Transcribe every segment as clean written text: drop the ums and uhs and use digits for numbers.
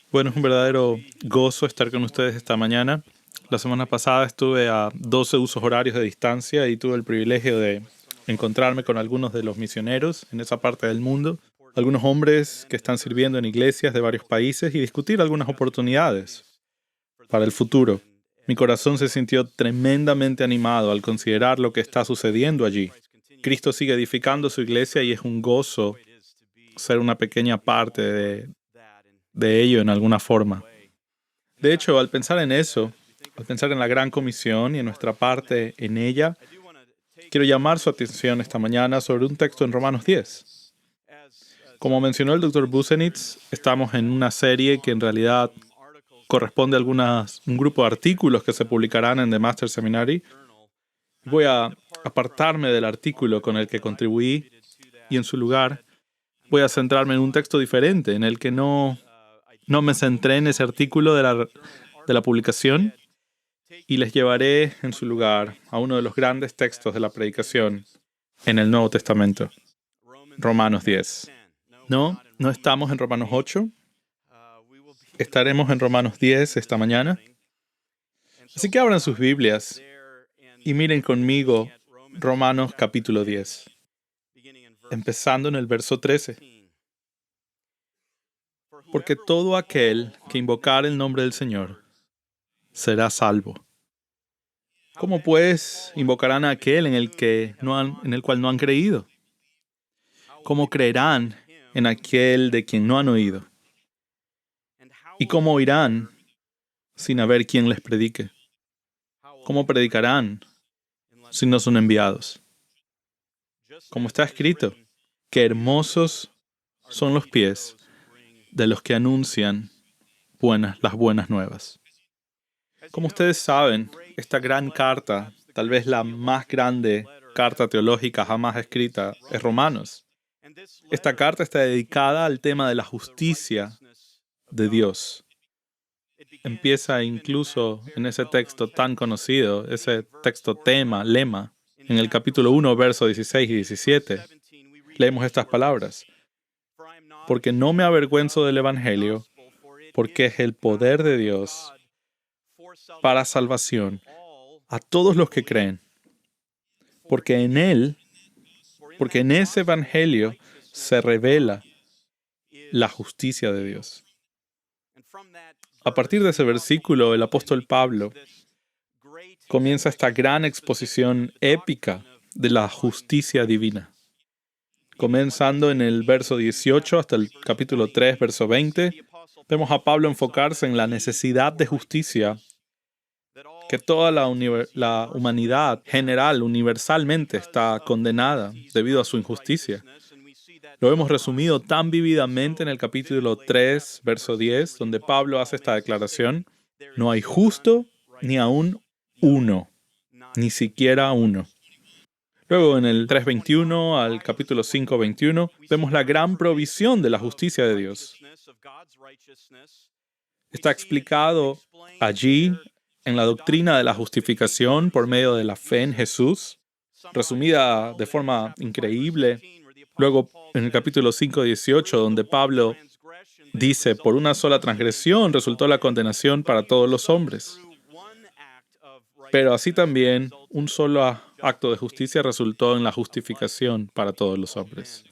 Bueno, es un verdadero gozo estar con ustedes esta mañana. La semana pasada estuve a 12 usos horarios de distancia y tuve el privilegio de encontrarme con algunos de los misioneros en esa parte del mundo, algunos hombres que están sirviendo en iglesias de varios países y discutir algunas oportunidades para el futuro. Mi corazón se sintió tremendamente animado al considerar lo que está sucediendo allí. Cristo sigue edificando su iglesia y es un gozo ser una pequeña parte de ello en alguna forma. De hecho, al pensar en eso, al pensar en la Gran Comisión y en nuestra parte en ella, quiero llamar su atención esta mañana sobre un texto en Romanos 10. Como mencionó el Dr. Busenitz, estamos en una serie que en realidad corresponde a un grupo de artículos que se publicarán en The Master Seminary. Voy a apartarme del artículo con el que contribuí y en su lugar voy a centrarme en un texto diferente, en el que no me centré en ese artículo de la publicación y les llevaré en su lugar a uno de los grandes textos de la predicación en el Nuevo Testamento, Romanos 10. No estamos en Romanos 8. Estaremos en Romanos 10 esta mañana. Así que abran sus Biblias y miren conmigo Romanos capítulo 10, empezando en el verso 13. Porque todo aquel que invocare el nombre del Señor será salvo. ¿Cómo pues invocarán a aquel en el cual no han creído? ¿Cómo creerán en aquel de quien no han oído? ¿Y cómo oirán sin haber quien les predique? ¿Cómo predicarán si no son enviados? Como está escrito, qué hermosos son los pies de los que anuncian las buenas nuevas. Como ustedes saben, esta gran carta, tal vez la más grande carta teológica jamás escrita, es Romanos. Esta carta está dedicada al tema de la justicia de Dios. Empieza incluso en ese texto tan conocido, ese texto lema, en el capítulo 1, versos 16 y 17. Leemos estas palabras. Porque no me avergüenzo del Evangelio, porque es el poder de Dios para salvación a todos los que creen. Porque en ese Evangelio se revela la justicia de Dios. A partir de ese versículo, el apóstol Pablo comienza esta gran exposición épica de la justicia divina. Comenzando en el verso 18 hasta el capítulo 3, verso 20, vemos a Pablo enfocarse en la necesidad de justicia que toda la humanidad general, universalmente, está condenada debido a su injusticia. Lo hemos resumido tan vívidamente en el capítulo 3, verso 10, donde Pablo hace esta declaración: no hay justo ni aún uno, ni siquiera uno. Luego, en el 3:21 al capítulo 5:21, vemos la gran provisión de la justicia de Dios. Está explicado allí en la doctrina de la justificación por medio de la fe en Jesús, resumida de forma increíble. Luego, en el capítulo 5:18, donde Pablo dice, por una sola transgresión resultó la condenación para todos los hombres. Pero así también, un solo acto de justicia resultó en la justificación para todos los hombres.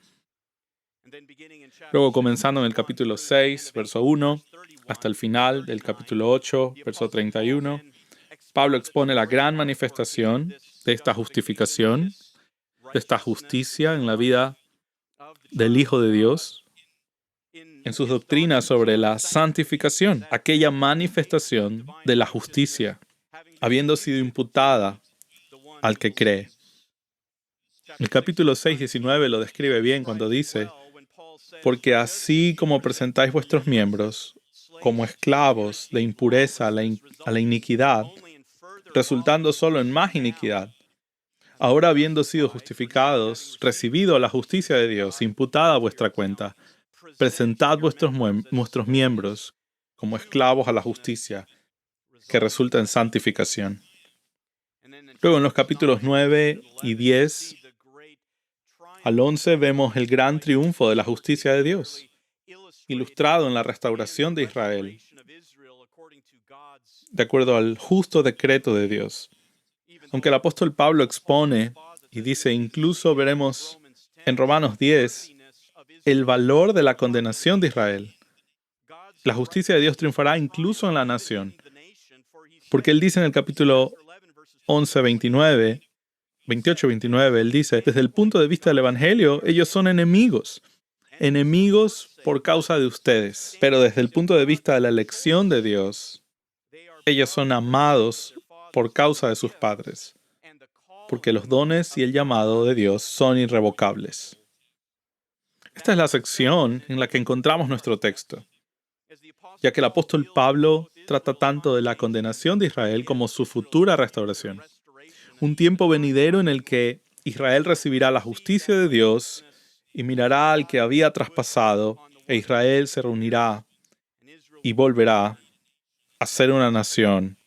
Luego, comenzando en el capítulo 6, verso 1, hasta el final del capítulo 8, verso 31, Pablo expone la gran manifestación de esta justificación, de esta justicia en la vida del Hijo de Dios, en sus doctrinas sobre la santificación, aquella manifestación de la justicia, habiendo sido imputada al que cree. El capítulo 6:19 lo describe bien cuando dice, porque así como presentáis vuestros miembros como esclavos de impureza a la iniquidad, resultando solo en más iniquidad, ahora habiendo sido justificados, recibido la justicia de Dios, imputada a vuestra cuenta, presentad vuestros miembros como esclavos a la justicia, que resulta en santificación. Luego en los capítulos 9 y 10 al 11 vemos el gran triunfo de la justicia de Dios. ilustrado en la restauración de Israel, de acuerdo al justo decreto de Dios. Aunque el apóstol Pablo expone y dice, incluso veremos en Romanos 10, el valor de la condenación de Israel. La justicia de Dios triunfará incluso en la nación. Porque él dice en el capítulo 11, 28, 29, él dice, desde el punto de vista del Evangelio, ellos son enemigos por causa de ustedes. Pero desde el punto de vista de la elección de Dios, ellos son amados por causa de sus padres, porque los dones y el llamado de Dios son irrevocables. Esta es la sección en la que encontramos nuestro texto, ya que el apóstol Pablo trata tanto de la condenación de Israel como su futura restauración. Un tiempo venidero en el que Israel recibirá la justicia de Dios y mirará al que había traspasado, e Israel se reunirá y volverá a ser una nación.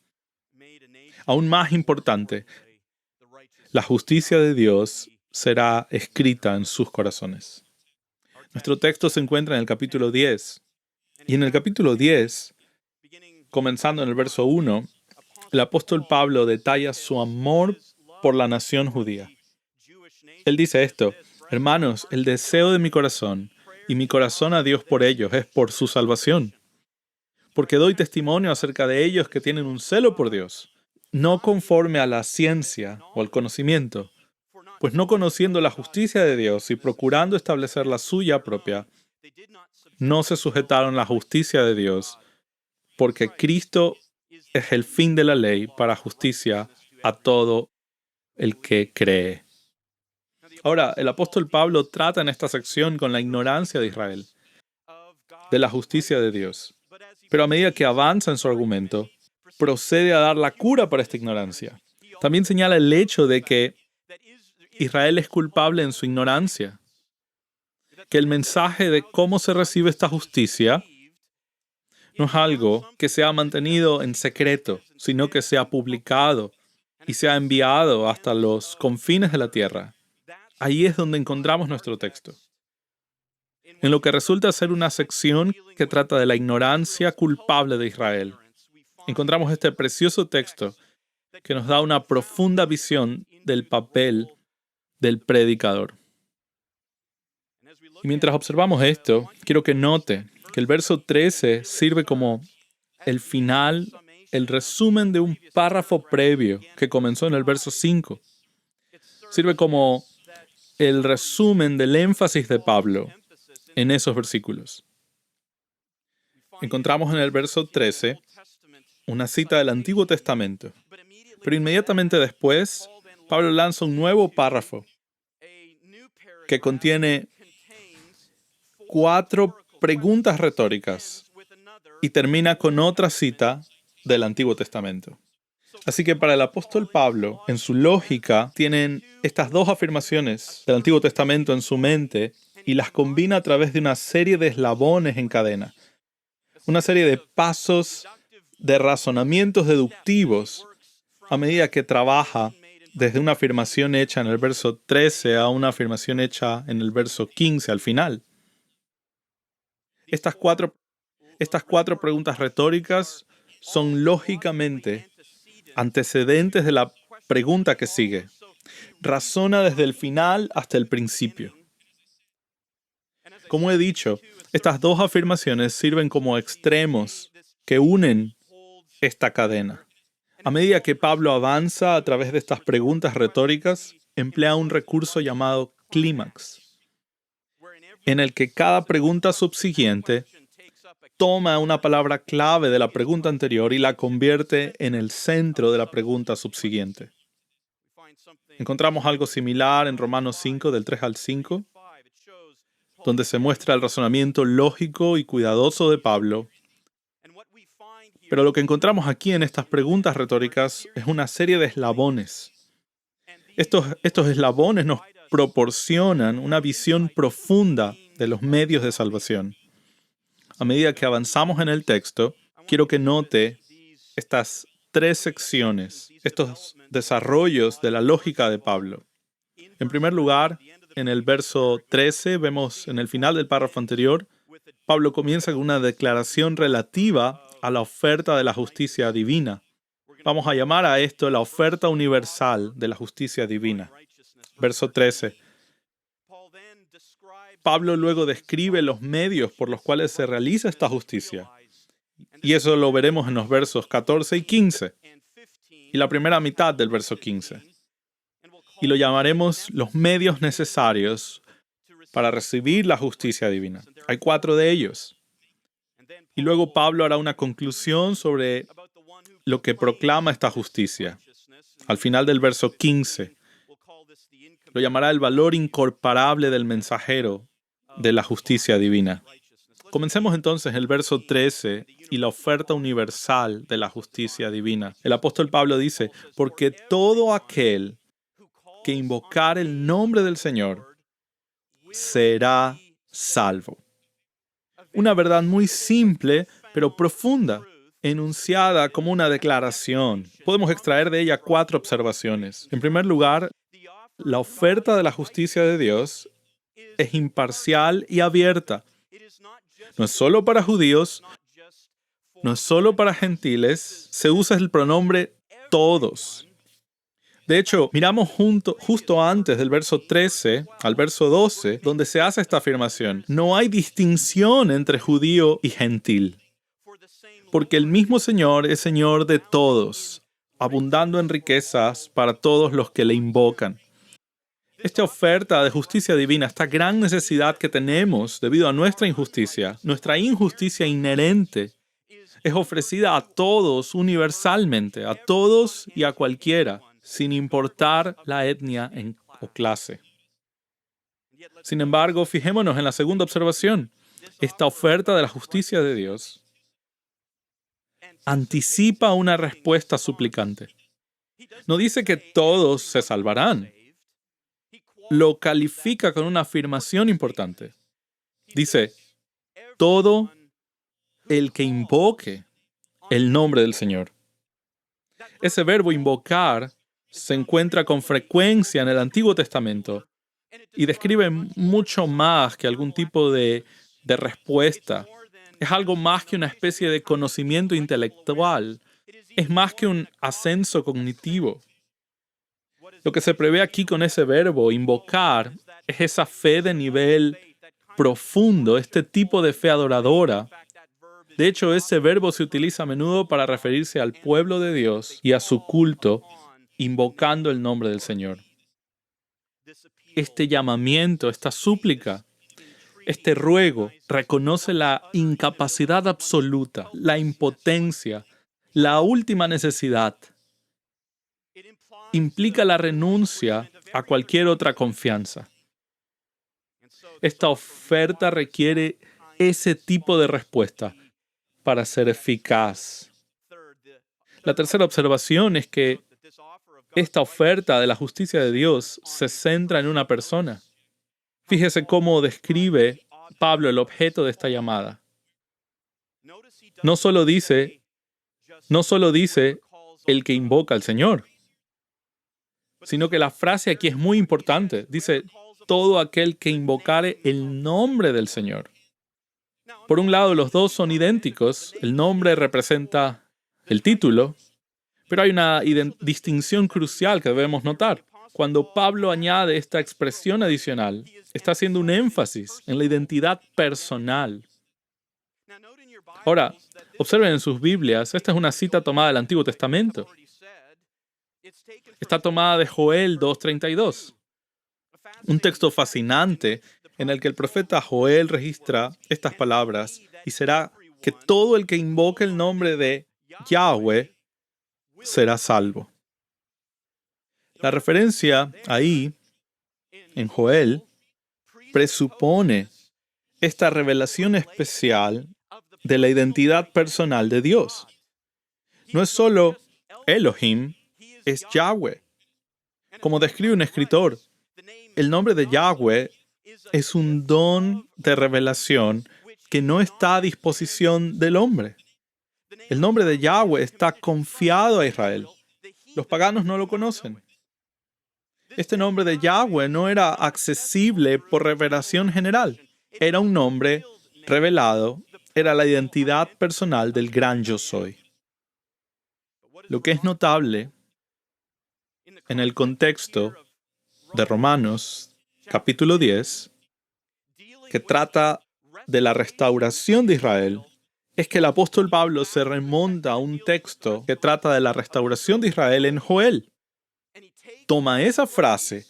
Aún más importante, la justicia de Dios será escrita en sus corazones. Nuestro texto se encuentra en el capítulo 10. Y en el capítulo 10, comenzando en el verso 1, el apóstol Pablo detalla su amor por la nación judía. Él dice esto: hermanos, el deseo de mi corazón y mi corazón a Dios por ellos es por su salvación. Porque doy testimonio acerca de ellos que tienen un celo por Dios, no conforme a la ciencia o al conocimiento, pues no conociendo la justicia de Dios y procurando establecer la suya propia, no se sujetaron a la justicia de Dios, porque Cristo es el fin de la ley para justicia a todo el que cree. Ahora, el apóstol Pablo trata en esta sección con la ignorancia de Israel, de la justicia de Dios. Pero a medida que avanza en su argumento, procede a dar la cura para esta ignorancia. También señala el hecho de que Israel es culpable en su ignorancia, que el mensaje de cómo se recibe esta justicia no es algo que sea mantenido en secreto, sino que sea publicado y sea enviado hasta los confines de la tierra. Ahí es donde encontramos nuestro texto, en lo que resulta ser una sección que trata de la ignorancia culpable de Israel. Encontramos este precioso texto que nos da una profunda visión del papel del predicador. Y mientras observamos esto, quiero que note que el verso 13 sirve como el final, el resumen de un párrafo previo que comenzó en el verso 5. Sirve como el resumen del énfasis de Pablo en esos versículos. Encontramos en el verso 13 una cita del Antiguo Testamento, pero inmediatamente después, Pablo lanza un nuevo párrafo que contiene 4 preguntas retóricas y termina con otra cita del Antiguo Testamento. Así que para el apóstol Pablo, en su lógica, tienen estas 2 afirmaciones del Antiguo Testamento en su mente y las combina a través de una serie de eslabones en cadena, una serie de pasos de razonamientos deductivos a medida que trabaja desde una afirmación hecha en el verso 13 a una afirmación hecha en el verso 15 al final. Estas cuatro preguntas retóricas son lógicamente antecedentes de la pregunta que sigue. Razona desde el final hasta el principio. Como he dicho, estas 2 afirmaciones sirven como extremos que unen esta cadena. A medida que Pablo avanza a través de estas preguntas retóricas, emplea un recurso llamado clímax, en el que cada pregunta subsiguiente toma una palabra clave de la pregunta anterior y la convierte en el centro de la pregunta subsiguiente. Encontramos algo similar en Romanos 5, del 3 al 5, donde se muestra el razonamiento lógico y cuidadoso de Pablo. Pero lo que encontramos aquí en estas preguntas retóricas es una serie de eslabones. Estos eslabones nos proporcionan una visión profunda de los medios de salvación. A medida que avanzamos en el texto, quiero que note estas 3 secciones, estos desarrollos de la lógica de Pablo. En primer lugar, en el verso 13, vemos en el final del párrafo anterior Pablo comienza con una declaración relativa a la oferta de la justicia divina. Vamos a llamar a esto la oferta universal de la justicia divina. Verso 13. Pablo luego describe los medios por los cuales se realiza esta justicia. Y eso lo veremos en los versos 14 y 15. Y la primera mitad del verso 15. Y lo llamaremos los medios necesarios para recibir la justicia divina. Hay 4 de ellos. Y luego Pablo hará una conclusión sobre lo que proclama esta justicia. Al final del verso 15, lo llamará el valor incomparable del mensajero de la justicia divina. Comencemos entonces el verso 13 y la oferta universal de la justicia divina. El apóstol Pablo dice, porque todo aquel que invocar el nombre del Señor será salvo. Una verdad muy simple, pero profunda, enunciada como una declaración. Podemos extraer de ella 4 observaciones. En primer lugar, la oferta de la justicia de Dios es imparcial y abierta. No es solo para judíos, no es solo para gentiles, se usa el pronombre todos. De hecho, miramos justo antes del verso 13 al verso 12, donde se hace esta afirmación. No hay distinción entre judío y gentil, porque el mismo Señor es Señor de todos, abundando en riquezas para todos los que le invocan. Esta oferta de justicia divina, esta gran necesidad que tenemos debido a nuestra injusticia inherente, es ofrecida a todos universalmente, a todos y a cualquiera, sin importar la etnia o clase. Sin embargo, fijémonos en la segunda observación. Esta oferta de la justicia de Dios anticipa una respuesta suplicante. No dice que todos se salvarán. Lo califica con una afirmación importante. Dice, todo el que invoque el nombre del Señor. Ese verbo invocar se encuentra con frecuencia en el Antiguo Testamento y describe mucho más que algún tipo de respuesta. Es algo más que una especie de conocimiento intelectual. Es más que un ascenso cognitivo. Lo que se prevé aquí con ese verbo, invocar, es esa fe de nivel profundo, este tipo de fe adoradora. De hecho, ese verbo se utiliza a menudo para referirse al pueblo de Dios y a su culto, invocando el nombre del Señor. Este llamamiento, esta súplica, este ruego, reconoce la incapacidad absoluta, la impotencia, la última necesidad. Implica la renuncia a cualquier otra confianza. Esta oferta requiere ese tipo de respuesta para ser eficaz. La tercera observación es que esta oferta de la justicia de Dios se centra en una persona. Fíjese cómo describe Pablo el objeto de esta llamada. No solo dice el que invoca al Señor, sino que la frase aquí es muy importante. Dice, todo aquel que invocare el nombre del Señor. Por un lado, los dos son idénticos. El nombre representa el título, pero hay una distinción crucial que debemos notar. Cuando Pablo añade esta expresión adicional, está haciendo un énfasis en la identidad personal. Ahora, observen en sus Biblias, esta es una cita tomada del Antiguo Testamento. Está tomada de Joel 2:32, un texto fascinante en el que el profeta Joel registra estas palabras, y será que todo el que invoque el nombre de Yahweh será salvo. La referencia ahí, en Joel, presupone esta revelación especial de la identidad personal de Dios. No es solo Elohim, es Yahweh. Como describe un escritor, el nombre de Yahweh es un don de revelación que no está a disposición del hombre. El nombre de Yahweh está confiado a Israel. Los paganos no lo conocen. Este nombre de Yahweh no era accesible por revelación general. Era un nombre revelado era la identidad personal del gran yo soy. Lo que es notable en el contexto de Romanos capítulo 10, que trata de la restauración de Israel, es que el apóstol Pablo se remonta a un texto que trata de la restauración de Israel en Joel. Toma esa frase,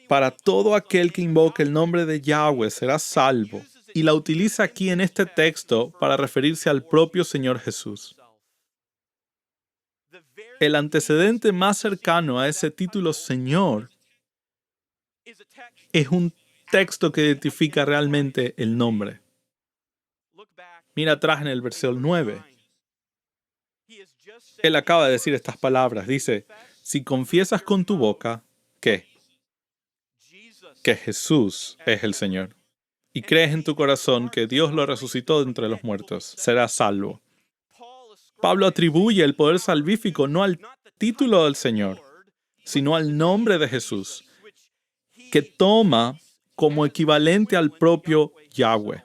para todo aquel que invoque el nombre de Yahweh será salvo, y la utiliza aquí en este texto para referirse al propio Señor Jesús. El antecedente más cercano a ese título Señor es un texto que identifica realmente el nombre. Mira atrás en el versículo 9. Él acaba de decir estas palabras. Dice, si confiesas con tu boca, ¿qué? Que Jesús es el Señor, y crees en tu corazón que Dios lo resucitó de entre los muertos, serás salvo. Pablo atribuye el poder salvífico no al título del Señor, sino al nombre de Jesús, que toma como equivalente al propio Yahweh.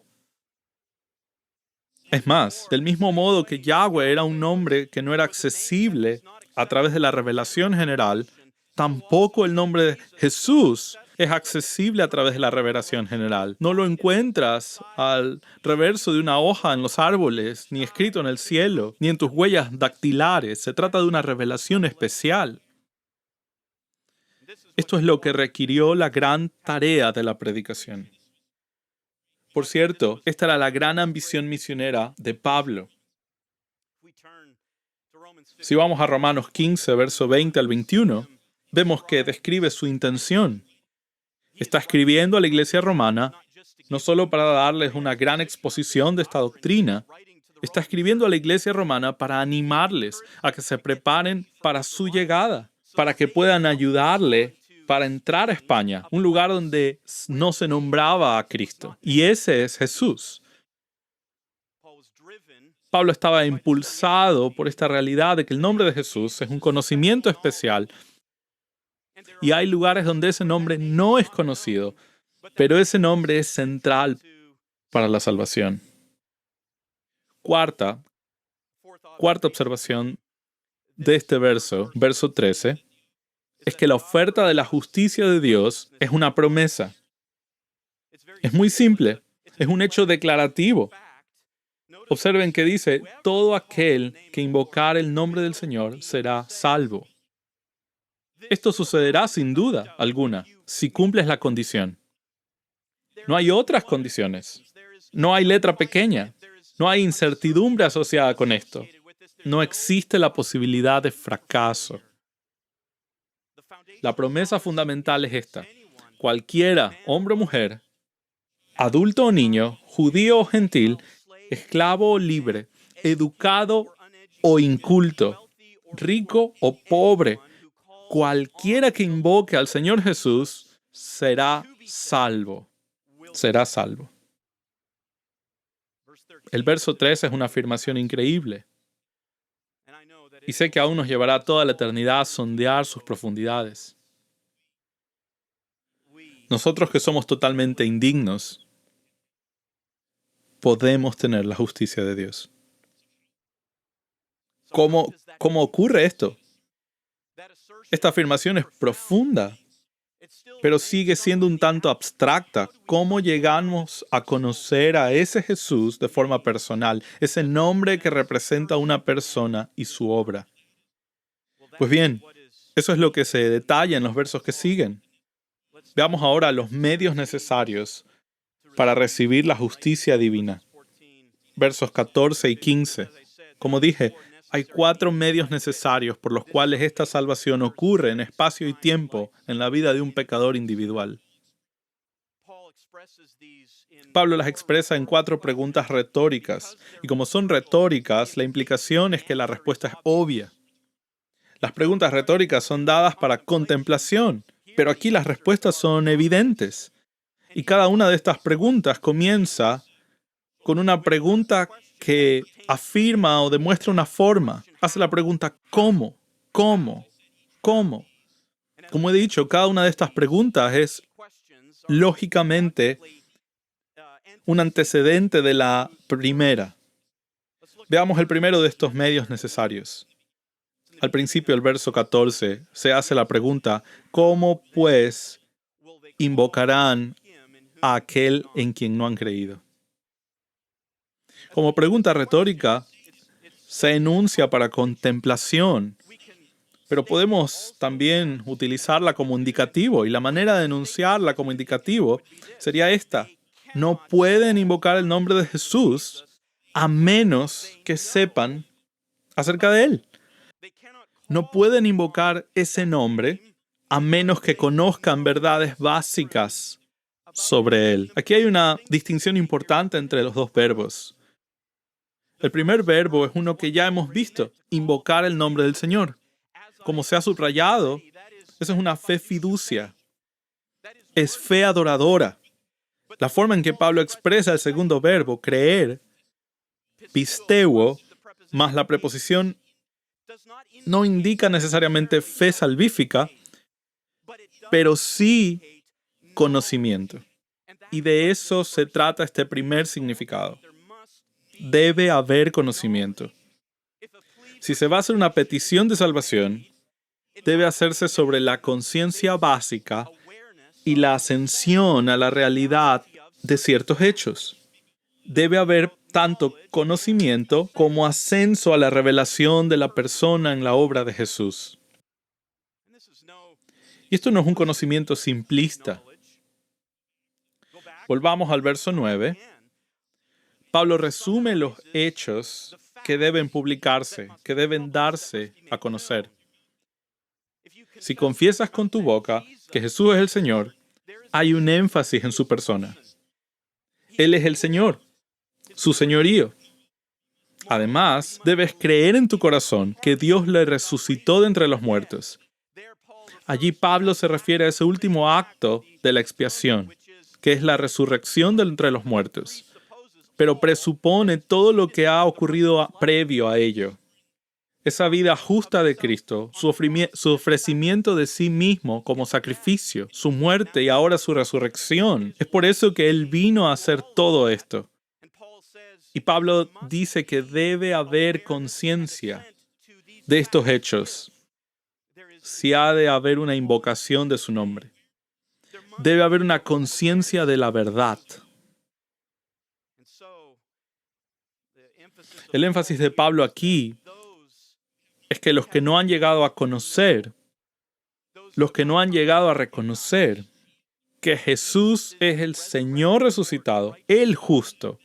Es más, del mismo modo que Yahweh era un nombre que no era accesible a través de la revelación general, tampoco el nombre de Jesús es accesible a través de la revelación general. No lo encuentras al reverso de una hoja en los árboles, ni escrito en el cielo, ni en tus huellas dactilares. Se trata de una revelación especial. Esto es lo que requirió la gran tarea de la predicación. Por cierto, esta era la gran ambición misionera de Pablo. Si vamos a Romanos 15, verso 20 al 21, vemos que describe su intención. Está escribiendo a la iglesia romana no solo para darles una gran exposición de esta doctrina, está escribiendo a la iglesia romana para animarles a que se preparen para su llegada, para que puedan ayudarle para entrar a España, un lugar donde no se nombraba a Cristo. Y ese es Jesús. Pablo estaba impulsado por esta realidad de que el nombre de Jesús es un conocimiento especial. Y hay lugares donde ese nombre no es conocido, pero ese nombre es central para la salvación. Cuarta observación de este verso 13, es que la oferta de la justicia de Dios es una promesa. Es muy simple, es un hecho declarativo. Observen que dice, todo aquel que invocar el nombre del Señor será salvo. Esto sucederá sin duda alguna, si cumples la condición. No hay otras condiciones. No hay letra pequeña. No hay incertidumbre asociada con esto. No existe la posibilidad de fracaso. La promesa fundamental es esta. Cualquiera, hombre o mujer, adulto o niño, judío o gentil, esclavo o libre, educado o inculto, rico o pobre, cualquiera que invoque al Señor Jesús será salvo. Será salvo. El verso 3 es una afirmación increíble. Y sé que aún nos llevará toda la eternidad a sondear sus profundidades. Nosotros que somos totalmente indignos, podemos tener la justicia de Dios. ¿Cómo ocurre esto? Esta afirmación es profunda, pero sigue siendo un tanto abstracta. ¿Cómo llegamos a conocer a ese Jesús de forma personal, ese nombre que representa a una persona y su obra? Pues bien, eso es lo que se detalla en los versos que siguen. Veamos ahora los medios necesarios para recibir la justicia divina. Versos 14 y 15. Como dije, hay 4 medios necesarios por los cuales esta salvación ocurre en espacio y tiempo en la vida de un pecador individual. Pablo las expresa en 4 preguntas retóricas, y como son retóricas, la implicación es que la respuesta es obvia. Las preguntas retóricas son dadas para contemplación, pero aquí las respuestas son evidentes. Y cada una de estas preguntas comienza con una pregunta que afirma o demuestra una forma. Hace la pregunta ¿cómo? ¿Cómo? ¿Cómo? Como he dicho, cada una de estas preguntas es lógicamente un antecedente de la primera. Veamos el primero de estos medios necesarios. Al principio, el verso 14, se hace la pregunta, ¿cómo pues invocarán a aquel en quien no han creído? Como pregunta retórica, se enuncia para contemplación, pero podemos también utilizarla como indicativo, y la manera de enunciarla como indicativo sería esta: no pueden invocar el nombre de Jesús a menos que sepan acerca de Él. No pueden invocar ese nombre a menos que conozcan verdades básicas sobre Él. Aquí hay una distinción importante entre los dos verbos. El primer verbo es uno que ya hemos visto, invocar el nombre del Señor. Como se ha subrayado, eso es una fe fiducia. Es fe adoradora. La forma en que Pablo expresa el segundo verbo, creer, pisteuo, más la preposición, no indica necesariamente fe salvífica, pero sí conocimiento. Y de eso se trata este primer significado. Debe haber conocimiento. Si se va a hacer una petición de salvación, debe hacerse sobre la conciencia básica y la ascensión a la realidad de ciertos hechos. Debe haber tanto conocimiento como ascenso a la revelación de la persona en la obra de Jesús. Y esto no es un conocimiento simplista. Volvamos al verso 9. Pablo resume los hechos que deben publicarse, que deben darse a conocer. Si confiesas con tu boca que Jesús es el Señor, hay un énfasis en su persona. Él es el Señor, su señorío. Además, debes creer en tu corazón que Dios le resucitó de entre los muertos. Allí Pablo se refiere a ese último acto de la expiación, que es la resurrección de entre los muertos, pero presupone todo lo que ha ocurrido previo a ello. Esa vida justa de Cristo, su ofrecimiento de sí mismo como sacrificio, su muerte y ahora su resurrección. Es por eso que Él vino a hacer todo esto. Y Pablo dice que debe haber conciencia de estos hechos, si ha de haber una invocación de su nombre. Debe haber una conciencia de la verdad. El énfasis de Pablo aquí es que los que no han llegado a conocer, los que no han llegado a reconocer que Jesús es el Señor resucitado, el justo,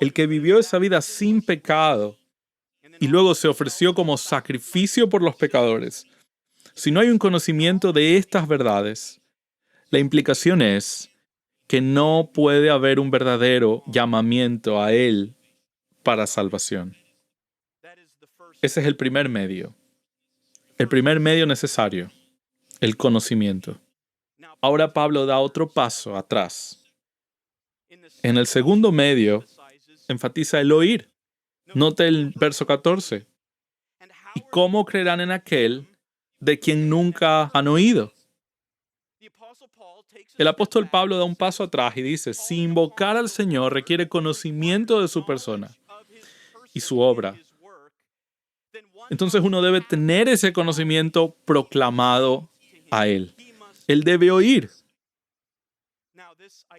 el que vivió esa vida sin pecado y luego se ofreció como sacrificio por los pecadores. Si no hay un conocimiento de estas verdades, la implicación es que no puede haber un verdadero llamamiento a Él para salvación. Ese es el primer medio. El primer medio necesario, el conocimiento. Ahora Pablo da otro paso atrás. En el segundo medio, enfatiza el oír. Note el verso 14. ¿Y cómo creerán en aquel de quien nunca han oído? El apóstol Pablo da un paso atrás y dice, si invocar al Señor requiere conocimiento de su persona y su obra, entonces uno debe tener ese conocimiento proclamado a Él. Él debe oír.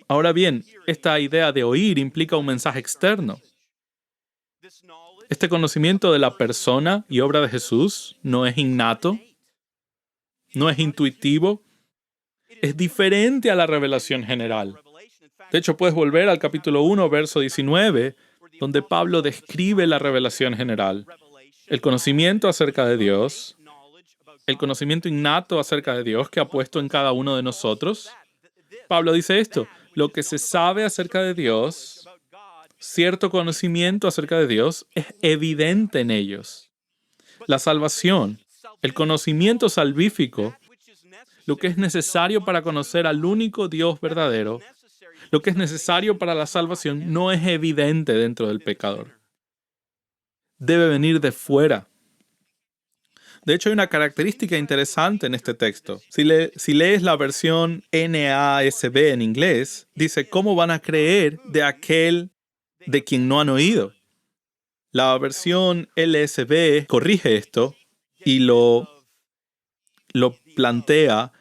Ahora bien, esta idea de oír implica un mensaje externo. Este conocimiento de la persona y obra de Jesús no es innato, no es intuitivo, es diferente a la revelación general. De hecho, puedes volver al capítulo 1, verso 19, donde Pablo describe la revelación general. El conocimiento acerca de Dios, el conocimiento innato acerca de Dios que ha puesto en cada uno de nosotros. Pablo dice esto, lo que se sabe acerca de Dios, cierto conocimiento acerca de Dios, es evidente en ellos. La salvación, el conocimiento salvífico, lo que es necesario para conocer al único Dios verdadero, lo que es necesario para la salvación, no es evidente dentro del pecador. Debe venir de fuera. De hecho, hay una característica interesante en este texto. Si lees la versión NASB en inglés, dice, ¿cómo van a creer de aquel de quien no han oído? La versión LSB corrige esto y lo plantea.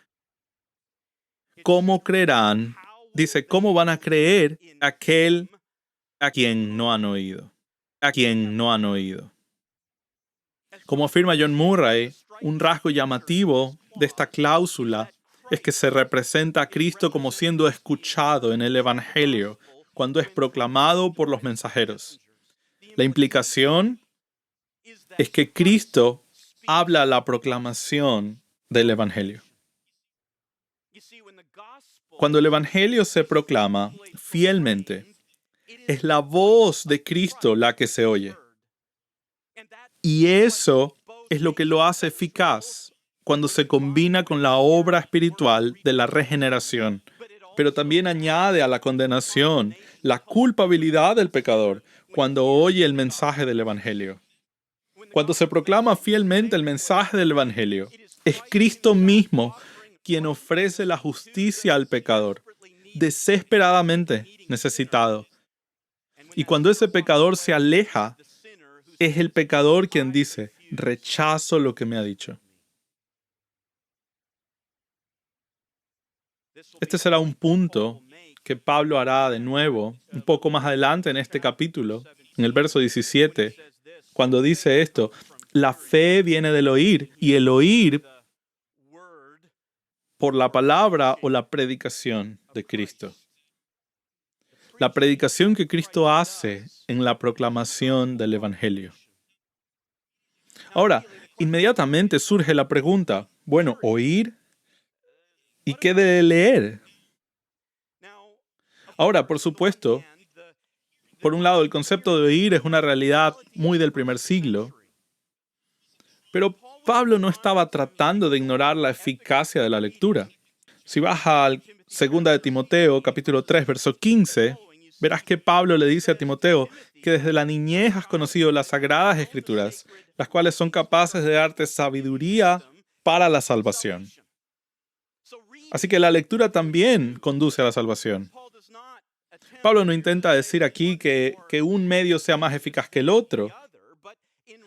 ¿Cómo creerán? Dice, ¿cómo van a creer aquel a quien no han oído? A quien no han oído. Como afirma John Murray, un rasgo llamativo de esta cláusula es que se representa a Cristo como siendo escuchado en el Evangelio cuando es proclamado por los mensajeros. La implicación es que Cristo habla a la proclamación del Evangelio. Cuando el Evangelio se proclama fielmente, es la voz de Cristo la que se oye. Y eso es lo que lo hace eficaz cuando se combina con la obra espiritual de la regeneración. Pero también añade a la condenación la culpabilidad del pecador cuando oye el mensaje del Evangelio. Cuando se proclama fielmente el mensaje del Evangelio, es Cristo mismo quien ofrece la justicia al pecador, desesperadamente necesitado. Y cuando ese pecador se aleja, es el pecador quien dice, rechazo lo que me ha dicho. Este será un punto que Pablo hará de nuevo un poco más adelante en este capítulo, en el verso 17, cuando dice esto, la fe viene del oír y el oír por la palabra o la predicación de Cristo. La predicación que Cristo hace en la proclamación del Evangelio. Ahora, inmediatamente surge la pregunta, bueno, ¿oír? ¿Y qué de leer? Ahora, por supuesto, por un lado, el concepto de oír es una realidad muy del primer siglo, pero Pablo no estaba tratando de ignorar la eficacia de la lectura. Si vas al 2 de Timoteo, capítulo 3, verso 15, verás que Pablo le dice a Timoteo que desde la niñez has conocido las sagradas escrituras, las cuales son capaces de darte sabiduría para la salvación. Así que la lectura también conduce a la salvación. Pablo no intenta decir aquí que un medio sea más eficaz que el otro,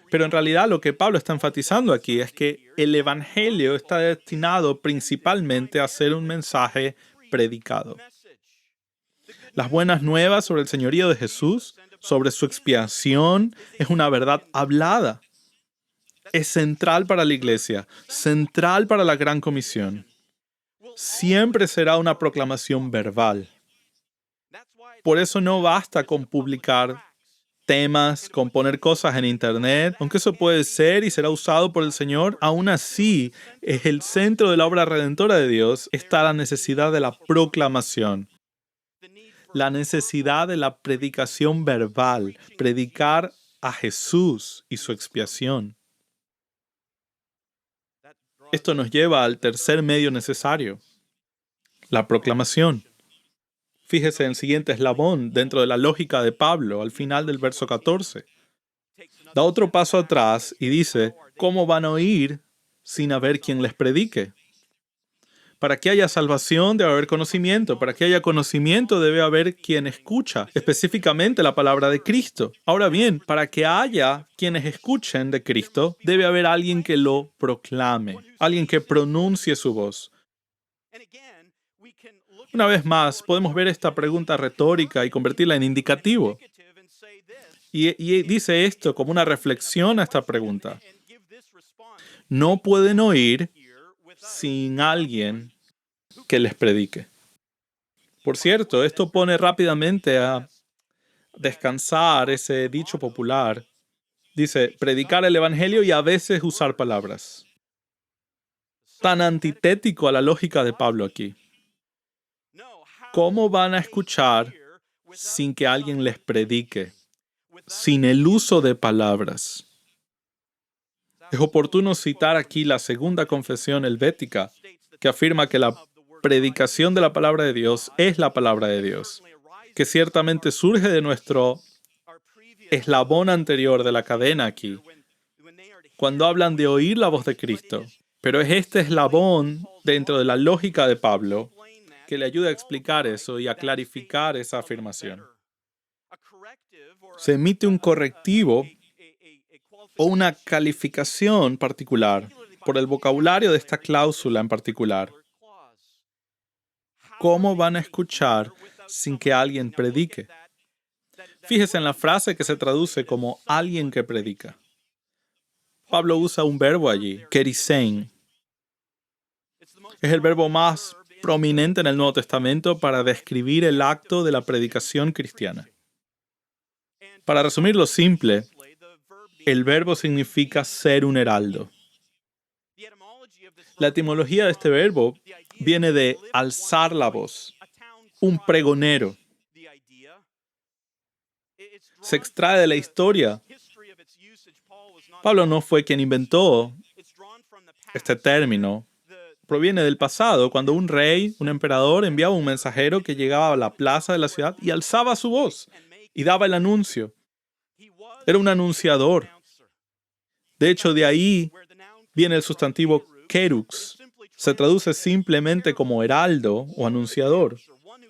pero en realidad lo que Pablo está enfatizando aquí es que el Evangelio está destinado principalmente a ser un mensaje predicado. Las buenas nuevas sobre el señorío de Jesús, sobre su expiación, es una verdad hablada. Es central para la iglesia, central para la gran comisión. Siempre será una proclamación verbal. Por eso no basta con publicar temas, con poner cosas en internet, aunque eso puede ser y será usado por el Señor, aún así es el centro de la obra redentora de Dios, está la necesidad de la proclamación, la necesidad de la predicación verbal, predicar a Jesús y su expiación. Esto nos lleva al tercer medio necesario, la proclamación. Fíjese en el siguiente eslabón dentro de la lógica de Pablo, al final del verso 14. Da otro paso atrás y dice, ¿cómo van a oír sin haber quien les predique? Para que haya salvación debe haber conocimiento. Para que haya conocimiento debe haber quien escucha, específicamente la palabra de Cristo. Ahora bien, para que haya quienes escuchen de Cristo, debe haber alguien que lo proclame, alguien que pronuncie su voz. Una vez más, podemos ver esta pregunta retórica y convertirla en indicativo. Y dice esto como una reflexión a esta pregunta. No pueden oír sin alguien que les predique. Por cierto, esto pone rápidamente a descansar ese dicho popular. Dice, predicar el Evangelio y a veces usar palabras. Tan antitético a la lógica de Pablo aquí. ¿Cómo van a escuchar sin que alguien les predique? Sin el uso de palabras. Es oportuno citar aquí la segunda confesión helvética, que afirma que la predicación de la palabra de Dios es la palabra de Dios, que ciertamente surge de nuestro eslabón anterior de la cadena aquí, cuando hablan de oír la voz de Cristo. Pero es este eslabón dentro de la lógica de Pablo que le ayuda a explicar eso y a clarificar esa afirmación. Se emite un correctivo o una calificación particular por el vocabulario de esta cláusula en particular. ¿Cómo van a escuchar sin que alguien predique? Fíjese en la frase que se traduce como alguien que predica. Pablo usa un verbo allí, kerisein. Es el verbo más prominente en el Nuevo Testamento para describir el acto de la predicación cristiana. Para resumirlo simple, el verbo significa ser un heraldo. La etimología de este verbo viene de alzar la voz, un pregonero. Se extrae de la historia. Pablo no fue quien inventó este término. Proviene del pasado, cuando un rey, un emperador, enviaba un mensajero que llegaba a la plaza de la ciudad y alzaba su voz y daba el anuncio. Era un anunciador. De hecho, de ahí viene el sustantivo kerux. Se traduce simplemente como heraldo o anunciador.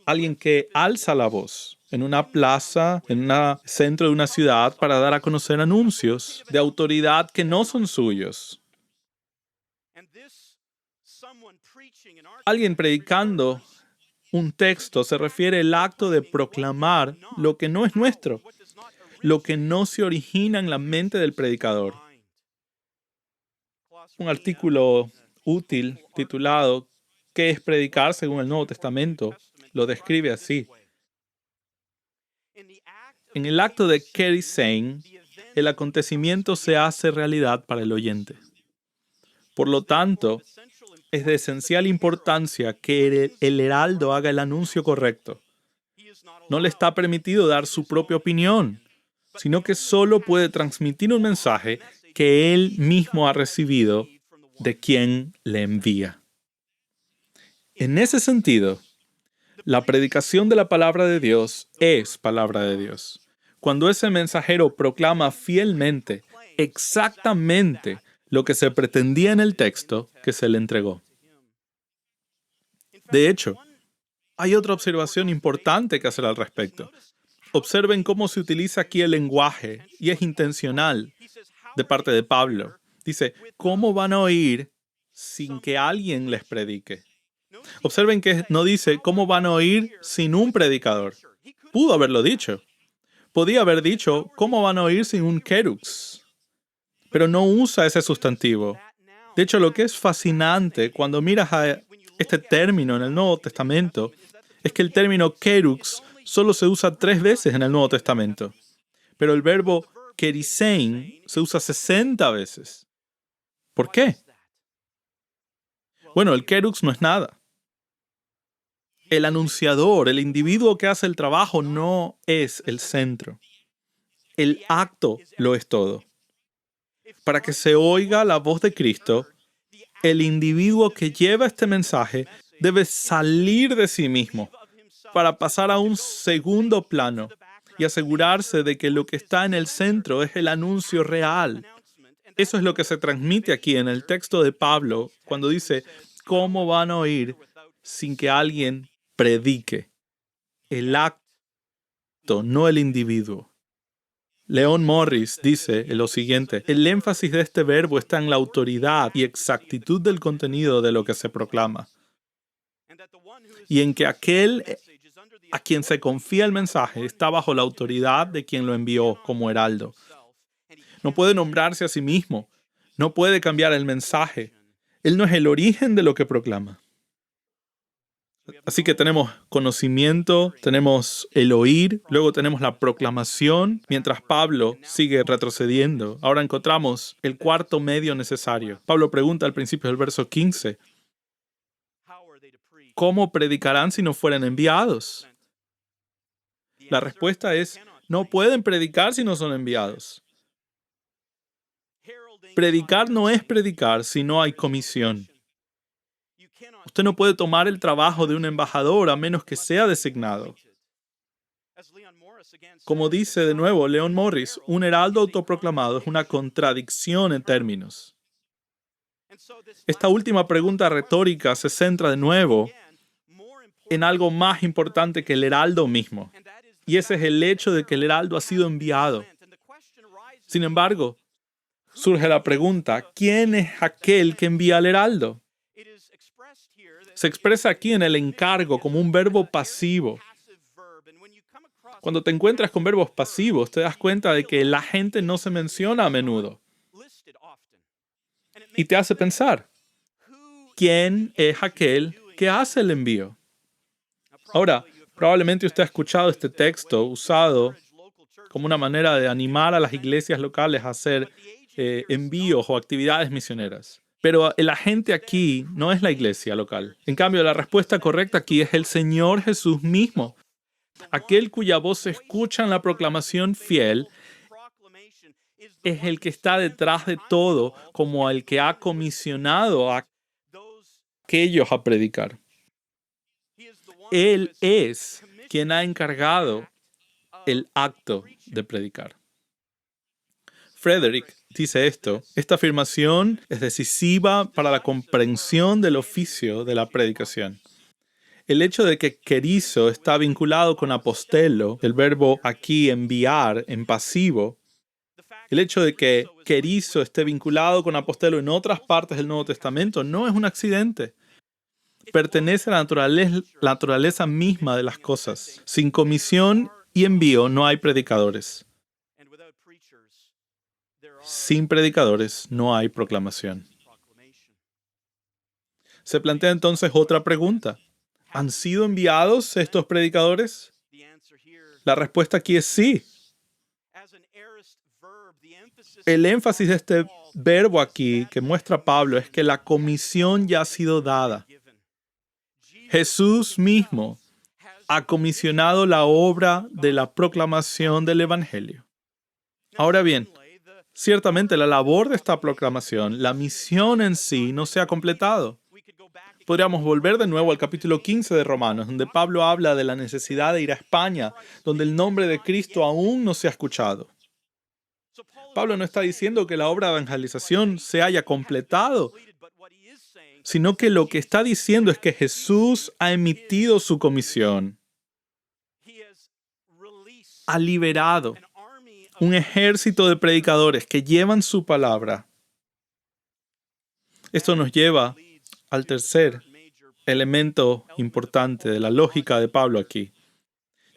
Alguien que alza la voz en una plaza, en un centro de una ciudad para dar a conocer anuncios de autoridad que no son suyos. Alguien predicando un texto se refiere al acto de proclamar lo que no es nuestro, lo que no se origina en la mente del predicador. Un artículo útil titulado ¿Qué es predicar según el Nuevo Testamento? Lo describe así. En el acto de kerisein, el acontecimiento se hace realidad para el oyente. Por lo tanto, es de esencial importancia que el heraldo haga el anuncio correcto. No le está permitido dar su propia opinión, sino que solo puede transmitir un mensaje que él mismo ha recibido de quien le envía. En ese sentido, la predicación de la palabra de Dios es palabra de Dios. Cuando ese mensajero proclama fielmente, exactamente lo que se pretendía en el texto que se le entregó. De hecho, hay otra observación importante que hacer al respecto. Observen cómo se utiliza aquí el lenguaje, y es intencional de parte de Pablo. Dice, ¿cómo van a oír sin que alguien les predique? Observen que no dice, ¿cómo van a oír sin un predicador? Pudo haberlo dicho. Podía haber dicho, ¿cómo van a oír sin un kerux? Pero no usa ese sustantivo. De hecho, lo que es fascinante cuando miras a este término en el Nuevo Testamento es que el término kerux solo se usa 3 veces en el Nuevo Testamento. Pero el verbo kerisein se usa 60 veces. ¿Por qué? Bueno, el kerux no es nada. El anunciador, el individuo que hace el trabajo, no es el centro. El acto lo es todo. Para que se oiga la voz de Cristo, el individuo que lleva este mensaje debe salir de sí mismo para pasar a un segundo plano y asegurarse de que lo que está en el centro es el anuncio real. Eso es lo que se transmite aquí en el texto de Pablo cuando dice, ¿cómo van a oír sin que alguien predique? El acto, no el individuo. Leon Morris dice lo siguiente, el énfasis de este verbo está en la autoridad y exactitud del contenido de lo que se proclama, y en que aquel a quien se confía el mensaje está bajo la autoridad de quien lo envió como heraldo. No puede nombrarse a sí mismo, no puede cambiar el mensaje. Él no es el origen de lo que proclama. Así que tenemos conocimiento, tenemos el oír, luego tenemos la proclamación, mientras Pablo sigue retrocediendo. Ahora encontramos el cuarto medio necesario. Pablo pregunta al principio del verso 15, ¿cómo predicarán si no fueren enviados? La respuesta es, no pueden predicar si no son enviados. Predicar no es predicar si no hay comisión. Usted no puede tomar el trabajo de un embajador a menos que sea designado. Como dice de nuevo Leon Morris, un heraldo autoproclamado es una contradicción en términos. Esta última pregunta retórica se centra de nuevo en algo más importante que el heraldo mismo. Y ese es el hecho de que el heraldo ha sido enviado. Sin embargo, surge la pregunta, ¿quién es aquel que envía al heraldo? Se expresa aquí en el encargo como un verbo pasivo. Cuando te encuentras con verbos pasivos, te das cuenta de que la gente no se menciona a menudo. Y te hace pensar, ¿quién es aquel que hace el envío? Ahora, probablemente usted ha escuchado este texto usado como una manera de animar a las iglesias locales a hacer envíos o actividades misioneras. Pero el agente aquí no es la iglesia local. En cambio, la respuesta correcta aquí es el Señor Jesús mismo, aquel cuya voz se escucha en la proclamación fiel, es el que está detrás de todo, como el que ha comisionado a aquellos a predicar. Él es quien ha encargado el acto de predicar. Frederick dice esto: esta afirmación es decisiva para la comprensión del oficio de la predicación. El hecho de que querizo está vinculado con apostelo, el verbo aquí enviar en pasivo, el hecho de que querizo esté vinculado con apostelo en otras partes del Nuevo Testamento no es un accidente. Pertenece a la naturaleza misma de las cosas. Sin comisión y envío no hay predicadores. Sin predicadores no hay proclamación. Se plantea entonces otra pregunta. ¿Han sido enviados estos predicadores? La respuesta aquí es sí. El énfasis de este verbo aquí que muestra Pablo es que la comisión ya ha sido dada. Jesús mismo ha comisionado la obra de la proclamación del Evangelio. Ahora bien, ciertamente la labor de esta proclamación, la misión en sí, no se ha completado. Podríamos volver de nuevo al capítulo 15 de Romanos, donde Pablo habla de la necesidad de ir a España, donde el nombre de Cristo aún no se ha escuchado. Pablo no está diciendo que la obra de evangelización se haya completado, sino que lo que está diciendo es que Jesús ha emitido su comisión. Ha liberado un ejército de predicadores que llevan su palabra. Esto nos lleva al tercer elemento importante de la lógica de Pablo aquí,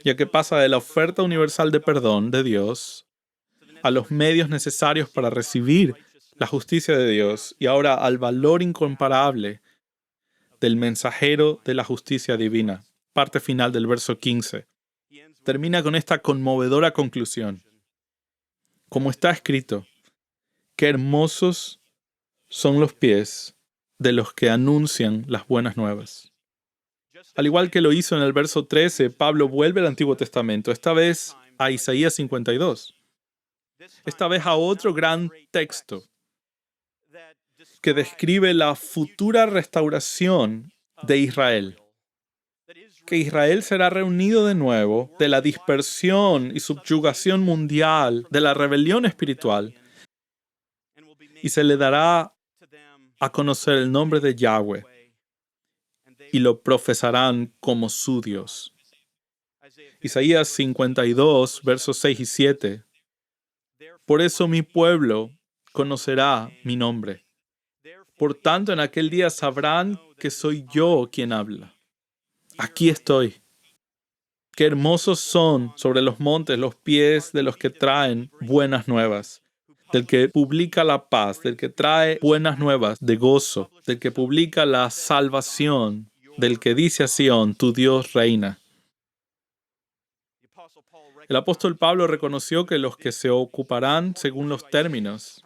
ya que pasa de la oferta universal de perdón de Dios a los medios necesarios para recibir la justicia de Dios y ahora al valor incomparable del mensajero de la justicia divina. Parte final del verso 15. Termina con esta conmovedora conclusión. Como está escrito, qué hermosos son los pies de los que anuncian las buenas nuevas. Al igual que lo hizo en el verso 13, Pablo vuelve al Antiguo Testamento, esta vez a Isaías 52. Esta vez a otro gran texto que describe la futura restauración de Israel. Que Israel será reunido de nuevo de la dispersión y subyugación mundial, de la rebelión espiritual, y se le dará a conocer el nombre de Yahweh, y lo profesarán como su Dios. Isaías 52, versos 6 y 7. Por eso mi pueblo conocerá mi nombre. Por tanto, en aquel día sabrán que soy yo quien habla. Aquí estoy. Qué hermosos son sobre los montes los pies de los que traen buenas nuevas, del que publica la paz, del que trae buenas nuevas de gozo, del que publica la salvación, del que dice a Sión, tu Dios reina. El apóstol Pablo reconoció que los que se ocuparán según los términos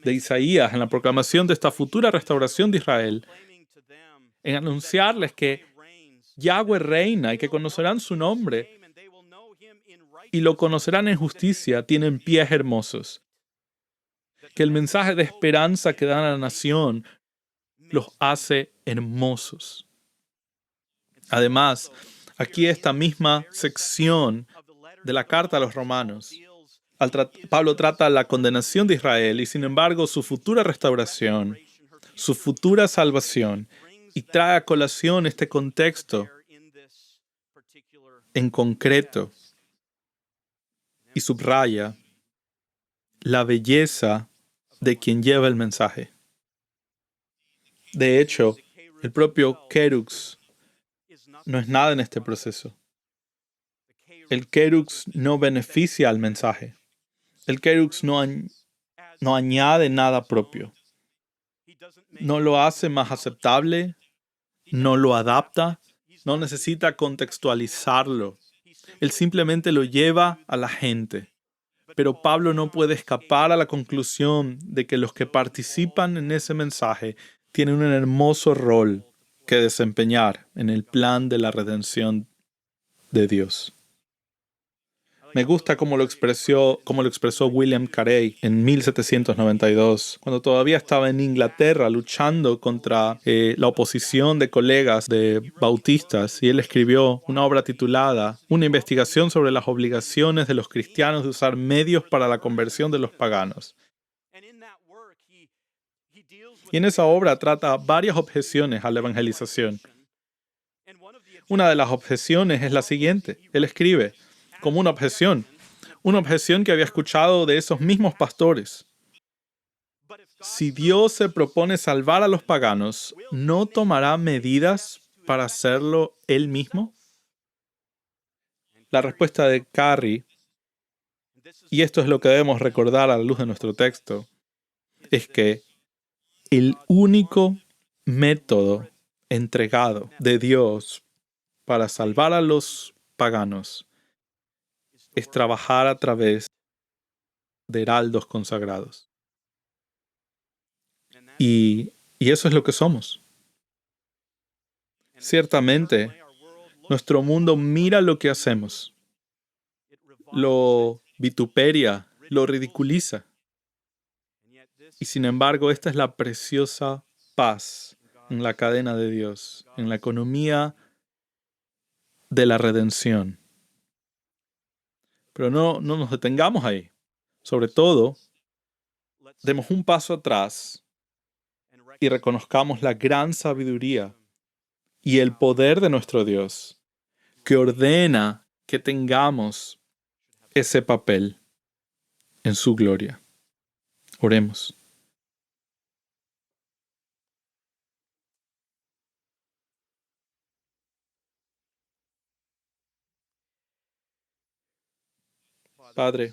de Isaías en la proclamación de esta futura restauración de Israel, en anunciarles que Yahweh reina y que conocerán su nombre y lo conocerán en justicia, tienen pies hermosos. Que el mensaje de esperanza que dan a la nación los hace hermosos. Además, Aquí esta misma sección de la carta a los romanos, Pablo trata la condenación de Israel y sin embargo su futura restauración, su futura salvación, y trae a colación este contexto en concreto y subraya la belleza de quien lleva el mensaje. De hecho, el propio Kerux no es nada en este proceso. El Kerux no beneficia al mensaje. El Kerux no añade nada propio. No lo hace más aceptable, no lo adapta, no necesita contextualizarlo. Él simplemente lo lleva a la gente. Pero Pablo no puede escapar a la conclusión de que los que participan en ese mensaje tienen un hermoso rol que desempeñar en el plan de la redención de Dios. Me gusta cómo lo expresó William Carey en 1792, cuando todavía estaba en Inglaterra luchando contra la oposición de colegas de bautistas, y él escribió una obra titulada Una investigación sobre las obligaciones de los cristianos de usar medios para la conversión de los paganos. Y en esa obra trata varias objeciones a la evangelización. Una de las objeciones es la siguiente. Él escribe, como una objeción que había escuchado de esos mismos pastores. Si Dios se propone salvar a los paganos, ¿no tomará medidas para hacerlo Él mismo? La respuesta de Carey, y esto es lo que debemos recordar a la luz de nuestro texto, es que el único método entregado de Dios para salvar a los paganos es trabajar a través de heraldos consagrados. Y eso es lo que somos. Ciertamente, nuestro mundo mira lo que hacemos, lo vituperia, lo ridiculiza. Y sin embargo, esta es la preciosa paz en la cadena de Dios, en la economía de la redención. Pero no nos detengamos ahí. Sobre todo, demos un paso atrás y reconozcamos la gran sabiduría y el poder de nuestro Dios, que ordena que tengamos ese papel en su gloria. Oremos. Padre,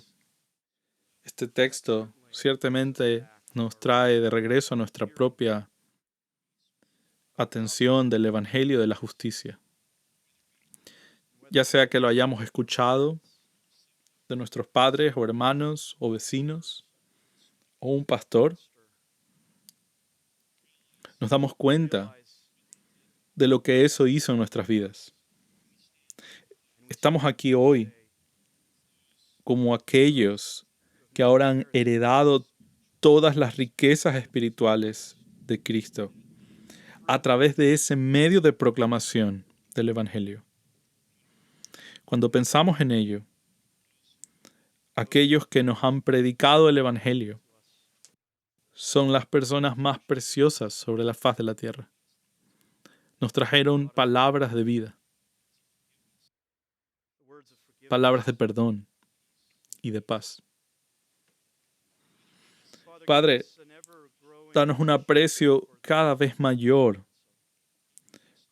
este texto ciertamente nos trae de regreso a nuestra propia atención del Evangelio de la justicia. Ya sea que lo hayamos escuchado de nuestros padres o hermanos o vecinos o un pastor, nos damos cuenta de lo que eso hizo en nuestras vidas. Estamos aquí hoy como aquellos que ahora han heredado todas las riquezas espirituales de Cristo a través de ese medio de proclamación del Evangelio. Cuando pensamos en ello, aquellos que nos han predicado el Evangelio son las personas más preciosas sobre la faz de la tierra. Nos trajeron palabras de vida, palabras de perdón y de paz. Padre, danos un aprecio cada vez mayor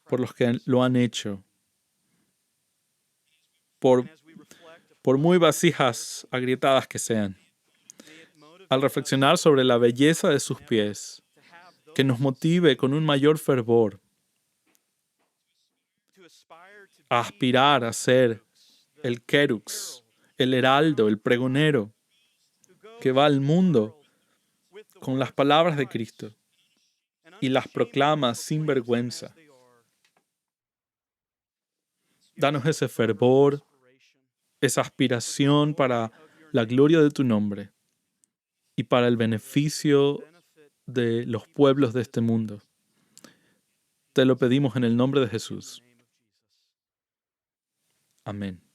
por los que lo han hecho, por muy vasijas agrietadas que sean. Al reflexionar sobre la belleza de sus pies, que nos motive con un mayor fervor a aspirar a ser el Kerux, el heraldo, el pregonero, que va al mundo con las palabras de Cristo y las proclama sin vergüenza. Danos ese fervor, esa aspiración para la gloria de tu nombre y para el beneficio de los pueblos de este mundo. Te lo pedimos en el nombre de Jesús. Amén.